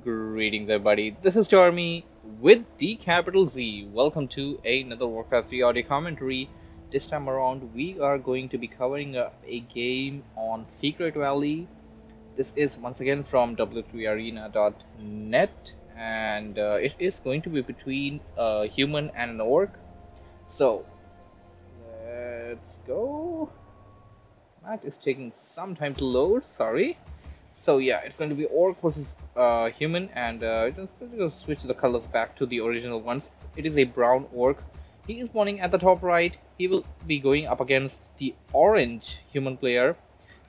Greetings everybody, this is Stormy with the capital Z. Welcome to another Warcraft 3 audio commentary. This time around we are going to be covering a game on Secret Valley. This is once again from w3arena.net and it is going to be between a human and an orc. So let's go. That is taking some time to load, sorry. So yeah, it's going to be orc versus human, and I'm going to switch the colors back to the original ones. It is a brown orc. He is spawning at the top right. He will be going up against the orange human player.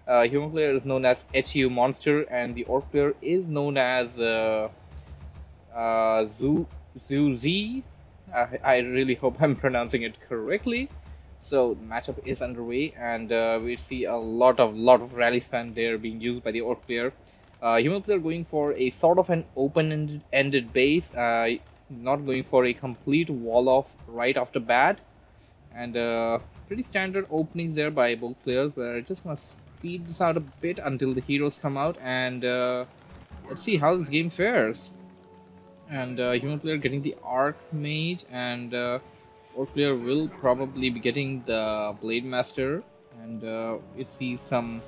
Human player is known as Humonster, and the orc player is known as zuzii. I really hope I'm pronouncing it correctly. So the matchup is underway, and we see a lot of rally spam there being used by the orc player. Human player going for a sort of an open-ended base, not going for a complete wall off right after bat, and pretty standard openings there by both players. We're just gonna speed this out a bit until the heroes come out, and let's see how this game fares. And human player getting the Archmage, and orc player will probably be getting the Blade Master, and it sees some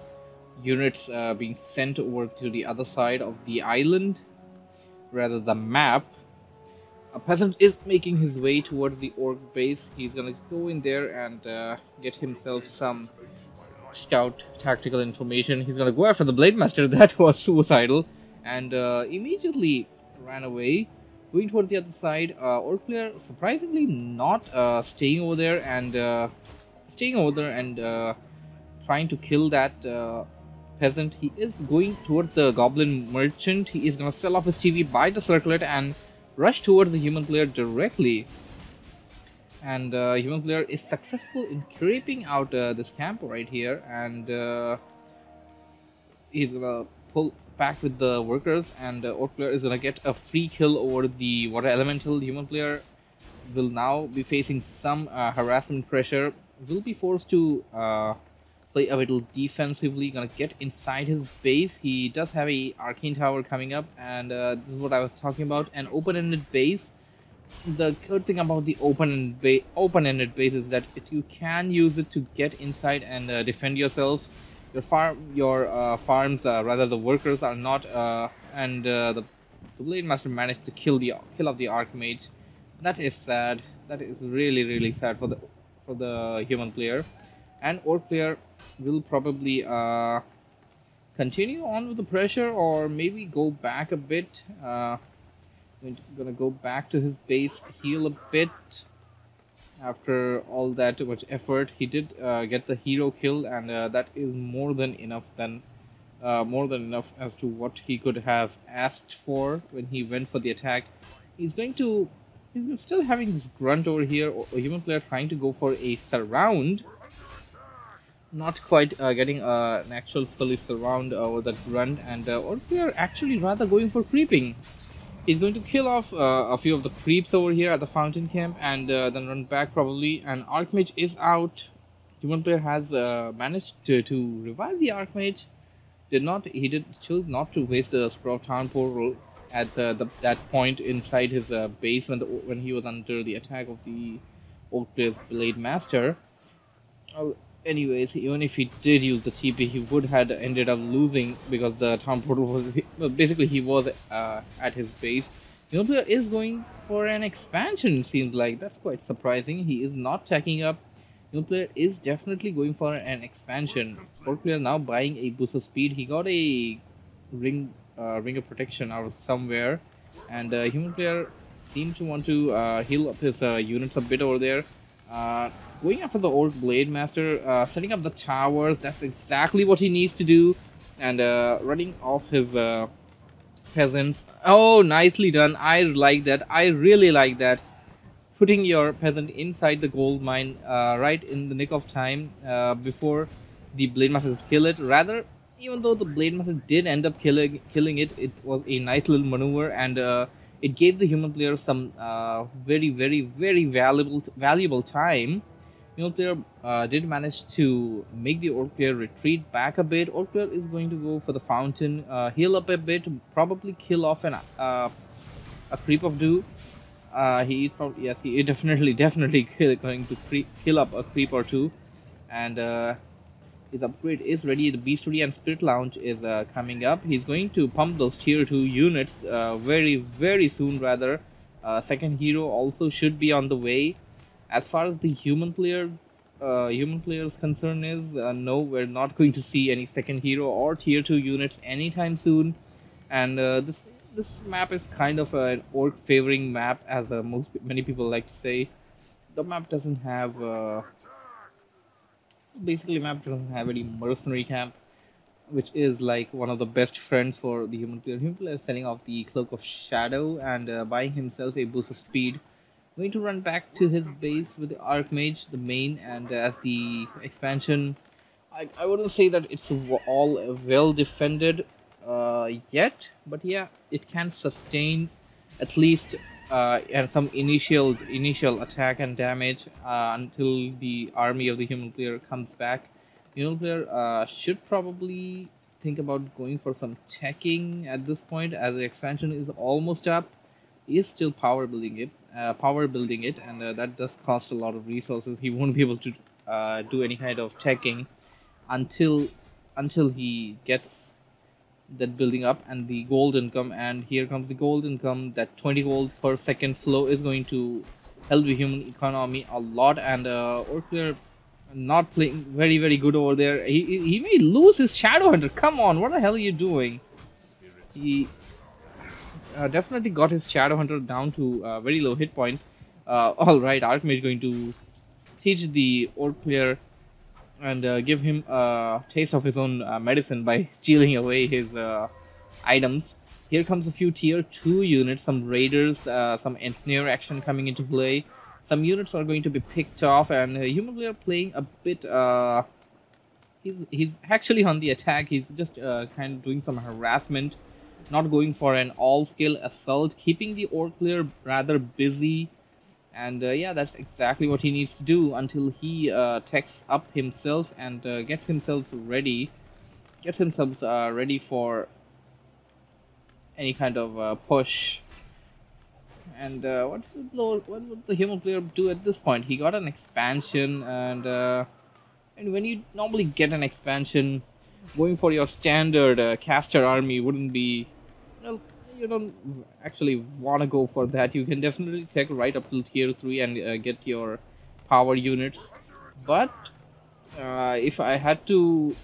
units being sent over to the other side of the island, rather the map. A peasant is making his way towards the orc base. He's gonna go in there and get himself some scout tactical information. He's gonna go after the Blade Master. That was suicidal, and immediately ran away. Going toward the other side, orc player surprisingly not staying over there and trying to kill that peasant. He is going towards the goblin merchant. He is gonna sell off his TV, buy the circlet, and rush towards the human player directly. And human player is successful in creeping out this camp right here, and he's gonna pull back with the workers, and orc player is gonna get a free kill over the water elemental. Human player will now be facing some harassment pressure, will be forced to play a little defensively, gonna get inside his base. He does have a arcane tower coming up, and this is what I was talking about, an open-ended base. The good thing about the open-ended base is that you can use it to get inside and defend yourself. Your farms, rather the workers are not, and the Blade Master managed to kill off the Archmage. That is sad. That is really sad for the human player. And orc player will probably continue on with the pressure, or maybe go back a bit. Gonna go back to his base, heal a bit. After all that much effort, he did get the hero kill, and that is more than enough as to what he could have asked for when he went for the attack. He's still having this grunt over here. A human player trying to go for a surround, not quite getting an actual fully surround over that grunt, and orc player actually rather going for creeping. He's going to kill off a few of the creeps over here at the fountain camp, and then run back probably. And Archmage is out. Human player has managed to revive the Archmage. He chose not to waste the Spur of Town portal at that point inside his base when he was under the attack of the orc player's Blade Master. Anyways, even if he did use the TP, he would have ended up losing, because the town portal was basically he was at his base. Human player is going for an expansion. It seems like that's quite surprising. He is not tacking up. Human player is definitely going for an expansion. Orc player now buying a boost of speed. He got a ring of protection out of somewhere, and human player seemed to want to heal up his units a bit over there. Going after the old Blade Master, setting up the towers. That's exactly what he needs to do, and running off his peasants. Oh, nicely done. I like that. I really like that. Putting your peasant inside the gold mine right in the nick of time, before the Blade Master could kill it. Rather, even though the Blade Master did end up killing it, it was a nice little maneuver, and it gave the human player some very valuable time Human player did manage to make the orc player retreat back a bit. Orc player is going to go for the fountain, heal up a bit, probably kill off a creep of do. He is probably, yes, he is definitely going to kill up a creep or two, and his upgrade is ready. The Beastry and Spirit Lounge is coming up. He's going to pump those tier 2 units very soon rather. Second hero also should be on the way. As far as the human player's concern is, no, we're not going to see any second hero or tier 2 units anytime soon. And this map is kind of an orc favoring map, as many people like to say. The map doesn't have basically map doesn't have any mercenary camp, which is like one of the best friends for the human player. Human player is selling off the Cloak of Shadow and buying himself a boost of speed. Going to run back to his base with the Archmage, the main, and as the expansion, I wouldn't say that it's all well defended yet, but yeah, it can sustain at least and some initial attack and damage until the army of the human player comes back. Human player should probably think about going for some checking at this point, as the expansion is almost up. He is still power building it, and that does cost a lot of resources. He won't be able to do any kind of checking until he gets that building up and the gold income. And here comes the gold income. That 20 gold per second flow is going to help the human economy a lot. And orc player not playing very good over there. He may lose his Shadow Hunter. Come on, what the hell are you doing? He definitely got his Shadow Hunter down to very low hit points. Alright, Archmage going to teach the orc player and give him a taste of his own medicine by stealing away his items. Here comes a few tier 2 units, some raiders, some ensnare action coming into play. Some units are going to be picked off, and human player playing a bit. He's actually on the attack. He's just kind of doing some harassment, not going for an all-scale assault, keeping the orc player rather busy. And yeah, that's exactly what he needs to do until he techs up himself and gets himself ready for any kind of push. And what would the human player do at this point? He got an expansion, and when you normally get an expansion, going for your standard caster army wouldn't be, well, you don't actually want to go for that. You can definitely take right up to tier 3 and get your power units. But if I had to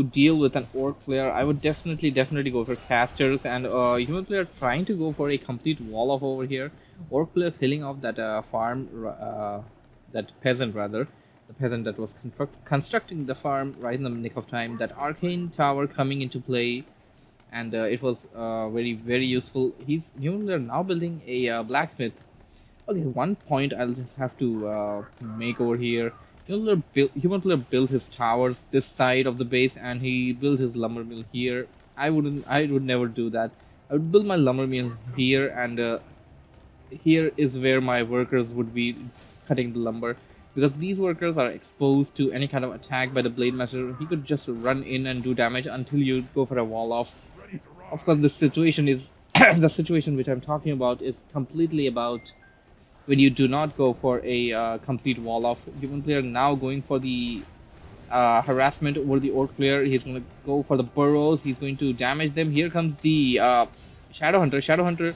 deal with an orc player, I would definitely go for casters. And human player trying to go for a complete wall off over here. Orc player filling off that farm, that peasant rather, the peasant that was constructing the farm right in the nick of time. That arcane tower coming into play, and it was very useful. Human player now building a blacksmith. Okay, one point I'll just have to make over here. Human player built his towers this side of the base, and he built his lumber mill here. I would never do that. I would build my lumber mill here, and here is where my workers would be cutting the lumber, because these workers are exposed to any kind of attack by the blade master. He could just run in and do damage until you go for a wall off. Of course, this situation is the situation which I'm talking about is completely about when you do not go for a complete wall off. Human player now going for the harassment over the orc player. He's going to go for the burrows. He's going to damage them. Here comes the Shadow Hunter. Shadow Hunter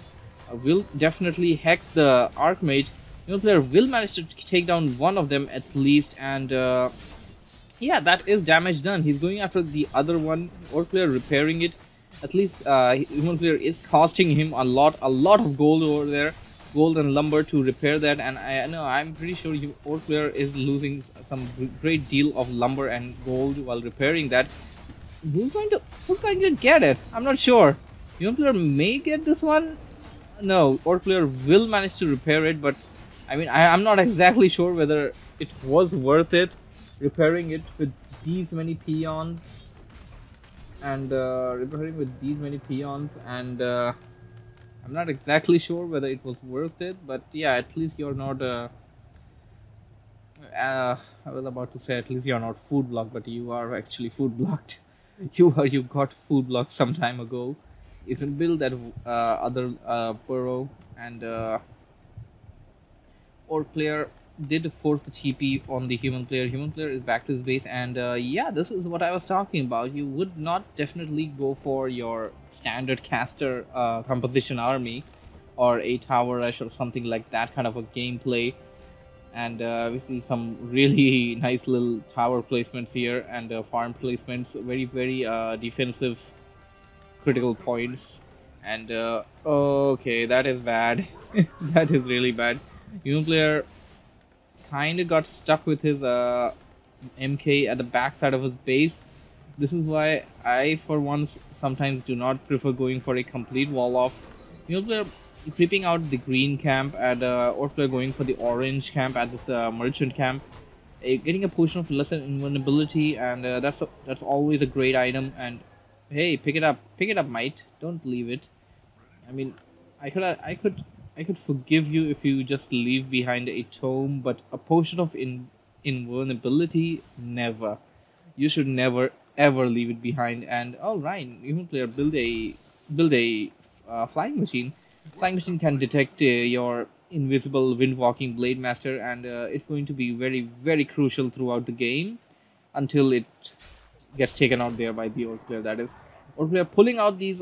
will definitely hex the Archmage. Human player will manage to take down one of them at least, and yeah, that is damage done. He's going after the other one. Orc player repairing it. At least human player is costing him a lot of gold over there, gold and lumber to repair that. And I'm pretty sure orc player is losing some great deal of lumber and gold while repairing that. Who's going to get it? I'm not sure. Human player may get this one. No, orc player will manage to repair it, but I mean, I'm not exactly sure whether it was worth it repairing it with these many peons. And repairing with these many peons, and I'm not exactly sure whether it was worth it, but yeah, at least you're not I was about to say at least you're not food blocked, but you are actually food blocked. You got food blocked some time ago. You can build that other burrow, and or player did force the TP on the human player. Human player is back to his base, and yeah, this is what I was talking about. You would not definitely go for your standard caster composition army or a tower rush or something like that kind of a gameplay. And we see some really nice little tower placements here, and farm placements, very defensive critical points. And okay, that is bad. That is really bad. Human player kind of got stuck with his MK at the backside of his base. This is why I, for once, sometimes do not prefer going for a complete wall off. Human player creeping out the green camp, and or player going for the orange camp at this merchant camp, getting a potion of lesser invulnerability, and that's always a great item. And hey, pick it up, mate. Don't leave it. I mean, I could forgive you if you just leave behind a tome, but a potion of invulnerability, never. You should never ever leave it behind. And all right, human player build a flying machine. Flying machine can detect your invisible wind walking blade master, and it's going to be very crucial throughout the game until it gets taken out there by the orc player. That is, orc player pulling out these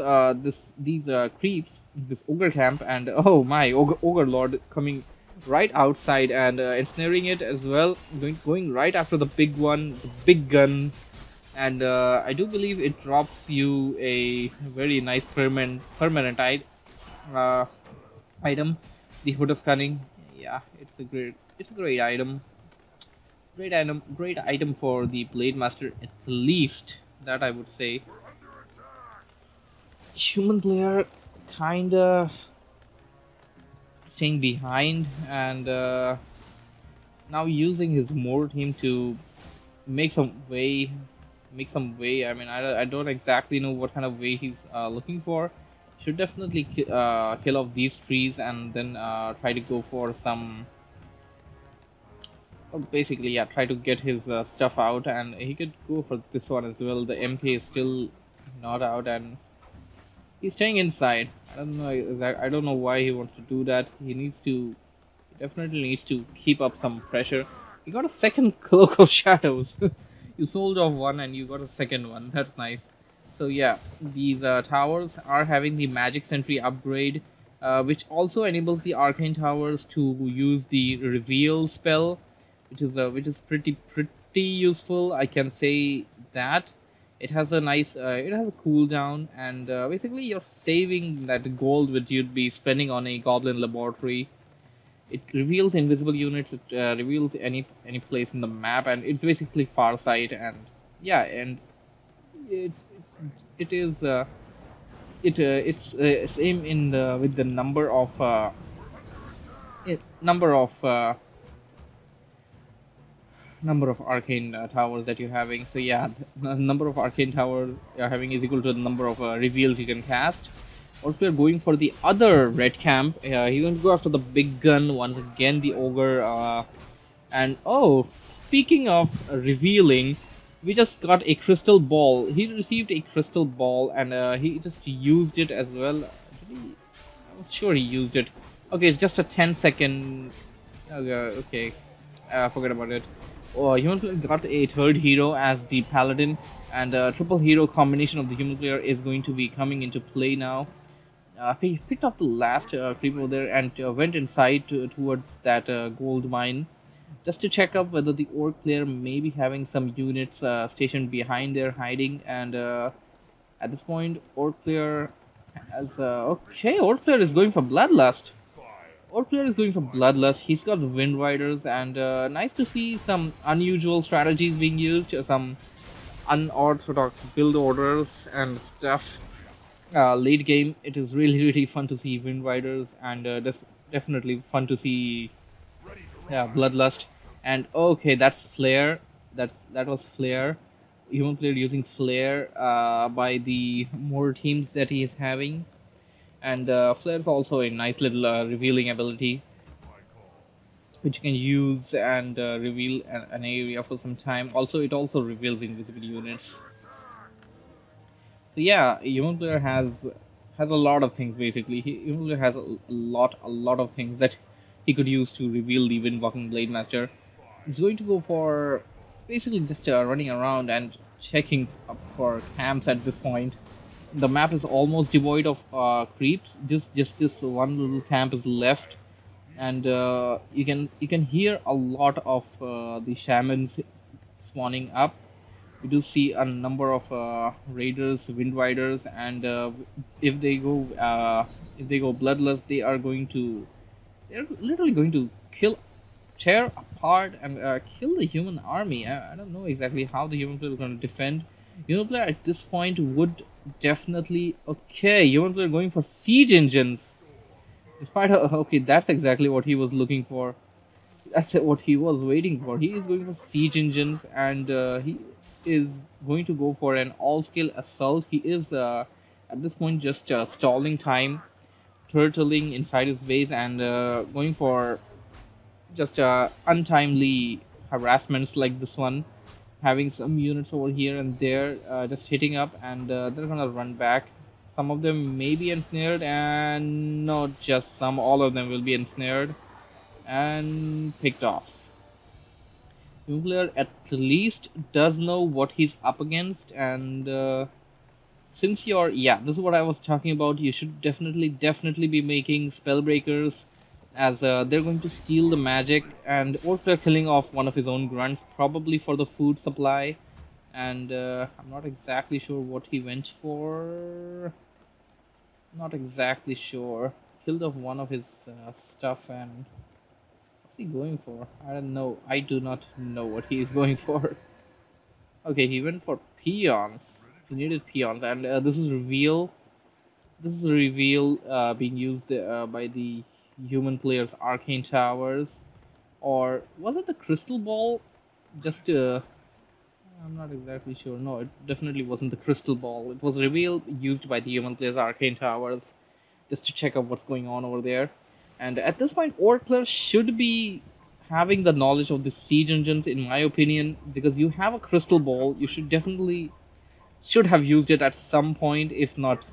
creeps, this ogre camp, and oh my, ogre lord coming right outside and ensnaring it as well, going right after the big one, the big gun. And I do believe it drops you a very nice permanent item, the Hood of Cunning. Yeah, it's a great item. Great item for the Blade Master, at least, that I would say. Human player kinda staying behind, and now using his more team to make some way. I mean, I don't exactly know what kind of way he's looking for. Should definitely kill off these trees, and then try to go for some, basically, yeah, try to get his stuff out. And he could go for this one as well. The MK is still not out, and he's staying inside. I don't know why he wants to do that. He definitely needs to keep up some pressure. He got a second Cloak of Shadows. You sold off one and you got a second one. That's nice. So yeah, these towers are having the Magic Sentry upgrade, which also enables the Arcane Towers to use the Reveal spell, which is pretty useful. I can say that it has a nice it has a cooldown, and basically you're saving that gold which you'd be spending on a Goblin Laboratory. It reveals invisible units. It reveals any place in the map, and it's basically far sight. And yeah, and it it is it's same in the with the number of number of arcane towers that you're having. So yeah, the number of arcane towers you're having is equal to the number of reveals you can cast. Also, we're going for the other red camp. He's going to go after the big gun once again, the ogre. And oh, speaking of revealing, we just got a crystal ball. He received a crystal ball, and he just used it as well. I was sure he used it. Okay, it's just a 10-second. Okay, forget about it. Oh, human player got a third hero as the paladin, and triple hero combination of the human player is going to be coming into play now. He picked up the last creep over there and went inside towards that gold mine, just to check up whether the orc player may be having some units stationed behind there hiding. And at this point, orc player has okay, orc player is going for bloodlust. Orc player is going for bloodlust. He's got wind riders, and nice to see some unusual strategies being used, some unorthodox build orders and stuff. Late game, it is really fun to see wind riders, and definitely fun to see bloodlust. And okay, that's flare. That was flare. Human player using flare by the more teams that he is having, and flare is also a nice little revealing ability. which you can use and reveal an area for some time. Also, it also reveals invisible units. So yeah, human player has a lot of things basically. Human player has a lot of things that he could use to reveal the Windwalking Blade Master. He's going to go for basically just running around and checking up for camps at this point. The map is almost devoid of creeps. Just this one little camp is left, and you can hear a lot of the shamans spawning up. We do see a number of raiders, wind riders, and if they go bloodless, they're literally going to tear apart and kill the human army. I don't know exactly how the human player is going to defend. Human player at this point would definitely human player going for siege engines. Despite okay, that's exactly what he was looking for. That's what he was waiting for. He is going for siege engines, and he is going to go for an all-scale assault. He is at this point just stalling time, turtling inside his base, and going for just untimely harassments like this one, having some units over here and there just hitting up, and they're gonna run back. Some of them may be ensnared, and not just some, all of them will be ensnared and picked off. New player at least does know what he's up against, and since you're, this is what I was talking about, you should definitely be making spellbreakers, as they're going to steal the magic, and or they're killing off one of his own grunts, probably for the food supply. And I'm not exactly sure what he went for. Not exactly sure. Killed off one of his stuff, and what's he going for? I don't know. I do not know what he is going for. Okay, he went for peons. He needed peons, and this is reveal. This is a reveal being used by the human player's arcane towers, or was it the crystal ball? Just I'm not exactly sure. No, it definitely wasn't the crystal ball. It was a reveal used by the human player's arcane towers, just to check out what's going on over there. And at this point, orc players should be having the knowledge of the siege engines, in my opinion, because you have a crystal ball. You should have used it at some point, if not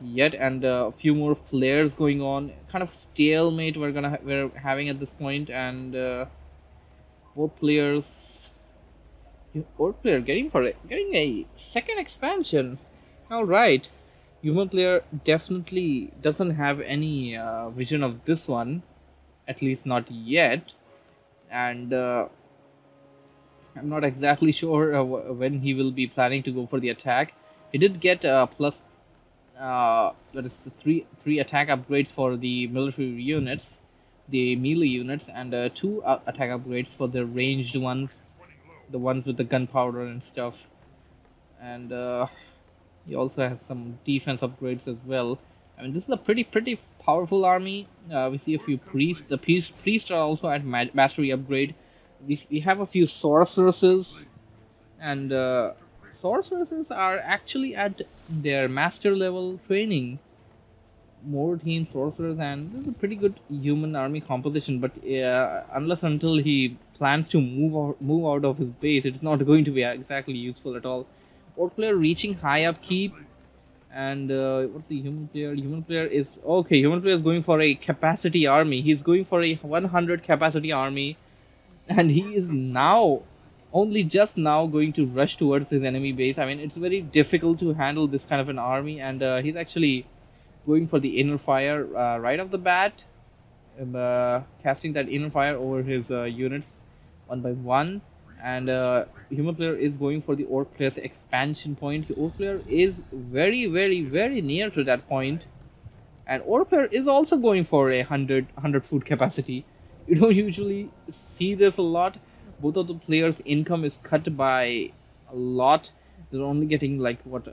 yet. And a few more flares going on, kind of stalemate we're having at this point, and both players, orc player getting a second expansion. All right, human player definitely doesn't have any vision of this one, at least not yet, and I'm not exactly sure when he will be planning to go for the attack. He did get plus that is three attack upgrades for the military units, the melee units, and 2 attack upgrades for the ranged ones, the ones with the gunpowder and stuff. And he also has some defense upgrades as well. I mean, this is a pretty powerful army. We see a few priests. The priests are also at mastery upgrade. We have a few sorceresses, and sorceresses are actually at their master level training. More team sorcerers, and this is a pretty good human army composition. But unless until he plans to move out of his base, it's not going to be exactly useful at all. Orc player reaching high upkeep, and what's the human player? Human player is okay. Human player is going for a capacity army. He's going for a 100 capacity army, and he is now just now going to rush towards his enemy base. I mean, it's very difficult to handle this kind of an army, and he's actually going for the inner fire right off the bat, casting that inner fire over his units one by one. And human player is going for the orc player's expansion point. The orc player is very near to that point, and orc player is also going for a 100 food capacity. You don't usually see this a lot. Both of the players' income is cut by a lot. They're only getting like what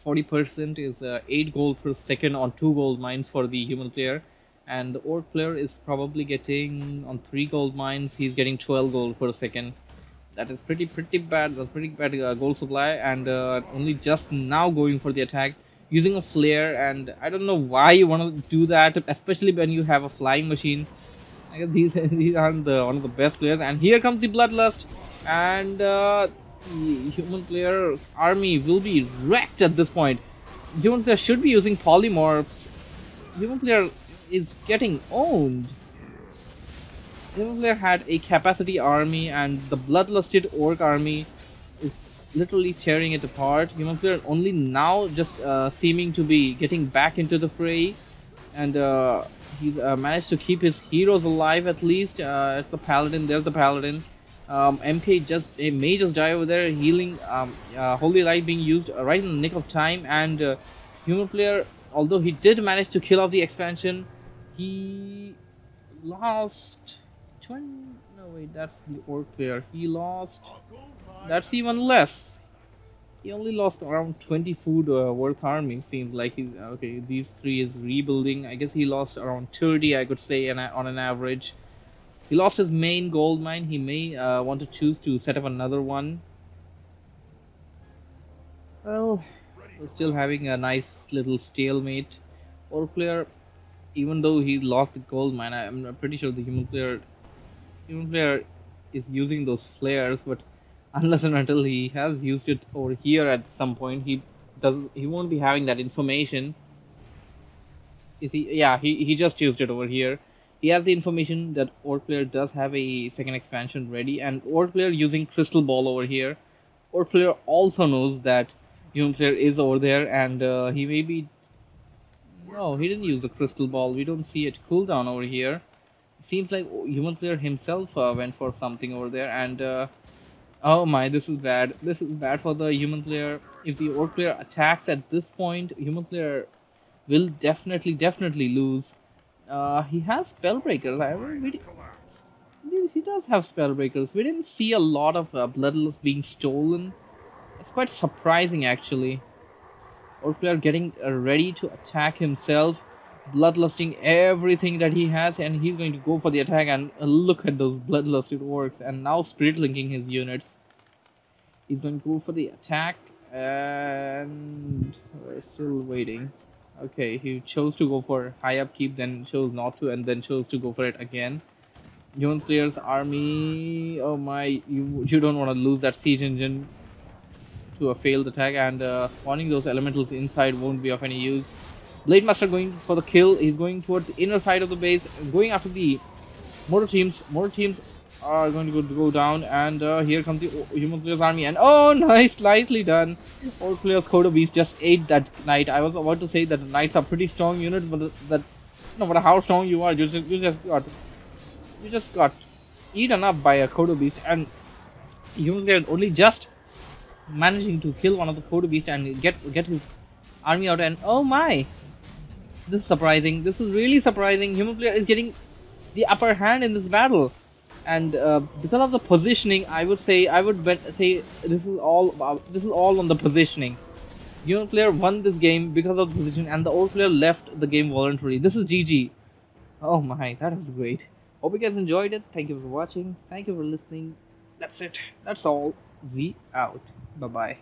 40% is 8 gold per second on 2 gold mines for the human player, and the orc player is probably getting on 3 gold mines. He's getting 12 gold per second. That is pretty bad. That's pretty bad gold supply, and only just now going for the attack. using a flare, and I don't know why you want to do that, especially when you have a flying machine. I guess these these aren't the one of the best players. And here comes the bloodlust, and the human player's army will be wrecked at this point. Human player should be using polymorphs. Human player is getting owned. Human player had a capacity army, and the bloodlusted orc army is literally tearing it apart. Human player only now just seeming to be getting back into the fray, and he's managed to keep his heroes alive at least. It's the paladin. There's the paladin. MK may just die over there. Healing, holy light being used right in the nick of time, and human player, although he did manage to kill off the expansion, he lost 20. No wait, that's the orc player. He lost. That's even less. He only lost around 20 food worth army. Seems like he's okay. These three is rebuilding. I guess he lost around 30, I could say, on an average. He lost his main gold mine. He may want to choose to set up another one. Well, we're still having a nice little stalemate. Orc player, even though he lost the gold mine, I'm pretty sure the human player is using those flares, but unless and until he has used it over here at some point, he won't be having that information. Is he? Yeah, he just used it over here. He has the information that orc player does have a second expansion ready, and orc player using crystal ball over here. Orc player also knows that human player is over there, and he may be. No, he didn't use the crystal ball. We don't see it cooldown over here. It seems like human player himself went for something over there, and oh my, this is bad. This is bad for the human player. If the orc player attacks at this point, human player will definitely lose. He has spell breakers. He does have spell breakers. We didn't see a lot of bloodlust being stolen. It's quite surprising actually. Orc player getting ready to attack himself, bloodlusting everything that he has, and he's going to go for the attack. And look at those bloodlusted orcs, and now spirit linking his units. He's going to go for the attack, and we're still waiting. Okay, he chose to go for high upkeep, then chose not to, and then chose to go for it again. Human player's army, oh my, you don't want to lose that siege engine to a failed attack, and spawning those elementals inside won't be of any use. Blade Master going for the kill. He's going towards the inner side of the base, going after the mortar teams. Mortar teams are going to go down, and here comes the human player's army, and oh, nicely done. Orc player's Kodo Beast just ate that knight. I was about to say that the knights are pretty strong units, but that no matter how strong you are, you just got eaten up by a Kodo Beast, and human player only just managing to kill one of the Kodo Beast and get his army out. And oh my, this is surprising. This is really surprising. Human player is getting the upper hand in this battle. And because of the positioning, I would say this is all on the positioning. Human player won this game because of the position, and the orc player left the game voluntarily. This is GG. Oh my, that was great. Hope you guys enjoyed it. Thank you for watching. Thank you for listening. That's it. That's all. Z out. Bye bye.